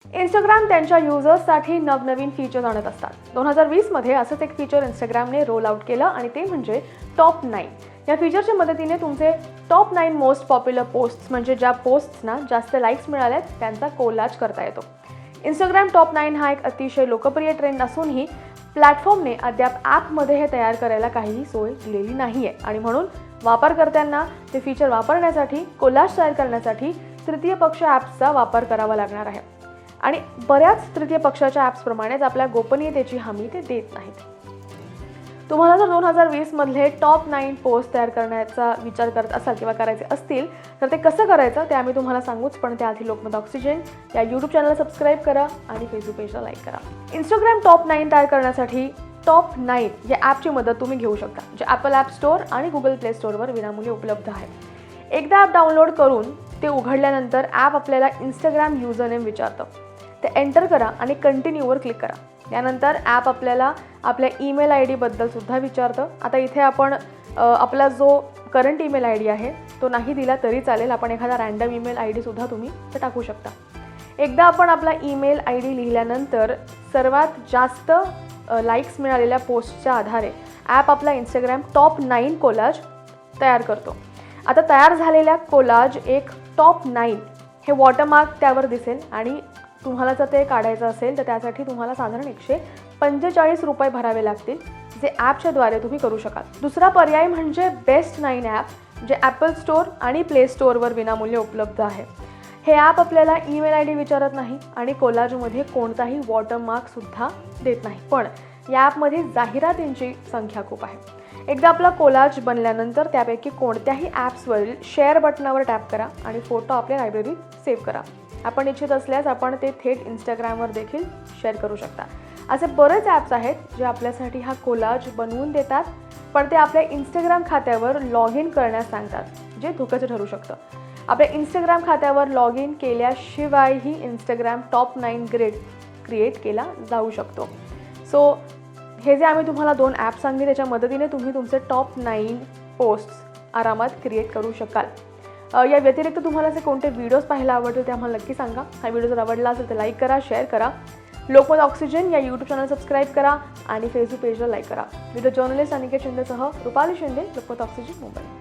Instagram त्यांच्या युजर्ससाठी नवनवीन features आणत असतात। 2020 मध्ये असंच एक फीचर इंस्टाग्रामने रोल आउट केलं आणि ते म्हणजे टॉप 9। या फीचरच्या मदतीने तुमचे टॉप 9 मोस्ट पॉप्युलर पोस्ट्स म्हणजे ज्या पोस्ट्सना जास्त लाईक्स मिळालेत त्यांचा कोलाज करता येतो। इंस्टाग्राम टॉप 9 हा एक अतिशय लोकप्रिय ट्रेंड असूनही प्लॅटफॉर्मने अद्याप ॲपमध्ये हे तयार करायला काहीही सोय दिलेली नाहीये आणि म्हणून वापरकर्त्यांना ते फीचर वापरण्यासाठी कोलाज तयार करण्यासाठी तृतीय पक्ष ॲप्सचा वापर करावा लागणार आहे आणि बऱ्याच तृतीय पक्षाच्या ॲप्सप्रमाणेच आपल्या गोपनीयतेची हमी ते देत नाहीत। तुम्हाला जर 2020 मधले टॉप 9 पोस्ट तयार करण्याचा विचार करत असाल किंवा करायचे असतील तर ते कसं करायचं ते आम्ही तुम्हाला सांगूच, पण त्याआधी लोकमत ऑक्सिजन या यूट्यूब चॅनलला सबस्क्राईब करा आणि फेसबुक पेजला लाईक करा। इंस्टाग्राम टॉप 9 तयार करण्यासाठी टॉप 9 या ॲपची मदत तुम्ही घेऊ शकता, जे ॲपल ॲप स्टोअर आणि गुगल प्ले स्टोअरवर विनामूल्य उपलब्ध आहे। एकदा ॲप डाउनलोड करून ते उघडल्यानंतर ॲप आपल्याला इंस्टाग्राम युजरनेम विचारतं, ते एंटर करा आणि कंटिन्यूवर क्लिक करा। यानंतर ॲप आपल्याला आपल्या ईमेल आय डीबद्दल सुद्धा विचारतं। आता इथे आपण आपला जो करंट ईमेल आय डी आहे तो नाही दिला तरी चालेल, आपण एखादा रँडम ईमेल आय डीसुद्धा तुम्ही ते टाकू शकता। एकदा आपण आपला ईमेल आय डी लिहिल्यानंतर सर्वात जास्त लाईक्स मिळालेल्या पोस्टच्या आधारे ॲप आपला इंस्टाग्राम टॉप 9 कोलाज तयार करतो। आता तयार झालेल्या कोलाज एक टॉप 9 हे वॉटरमार्क त्यावर दिसेल आणि तुम्हाला जर ते काढायचं असेल तर त्यासाठी तुम्हाला साधारण 145 रुपये भरावे लागतील, जे ॲपच्याद्वारे तुम्ही करू शकाल। दुसरा पर्याय म्हणजे बेस्ट 9 ॲप, जे ॲपल स्टोअर आणि प्ले स्टोअरवर विनामूल्य उपलब्ध आहे। हे ॲप आपल्याला ईमेल आय डी विचारत नाही आणि कोलाजमध्ये कोणताही वॉटरमार्कसुद्धा देत नाही, पण या ॲपमध्ये जाहिरातींची संख्या खूप आहे। एकदा आपला कोलाज बनल्यानंतर त्यापैकी कोणत्याही ॲप्सवरील शेअर बटनावर टॅप करा आणि फोटो आपल्या लायब्ररीत सेव्ह करा। आपण इच्छित असल्यास आपण ते थेट इंस्टाग्रामवर देखील शेअर करू शकता। असे बरेच ॲप्स आहेत जे आपल्यासाठी हा कोलाज बनवून देतात, पण ते आपल्या इंस्टाग्राम खात्यावर लॉग इन करण्यास सांगतात, जे धोक्याचं ठरू शकतं। आपल्या इंस्टाग्राम खात्यावर लॉग इन केल्याशिवायही इंस्टाग्राम टॉप 9 ग्रिड क्रिएट केला जाऊ शकतो। सो हे जे आम्ही तुम्हाला 2 ॲप सांगली त्याच्या मदतीने तुम्ही तुमचे टॉप 9 पोस्ट्स आरामात क्रिएट करू शकाल। या व्यतिरिक्त तुम्हाला असे कोणते व्हिडिओज पाहायला आवडतील ते आम्हाला नक्की सांगा। हा व्हिडिओ जर आवडला असेल तर लाईक करा, शेअर करा, लोकमत ऑक्सिजन या यूट्यूब चॅनल सबस्क्राईब करा आणि फेसबुक पेजला लाईक करा। व्हिडिओ जर्नलिस्ट अनिकेत शिंदेसह रुपाली शिंदे, लोकमत ऑक्सिजन, मुंबई।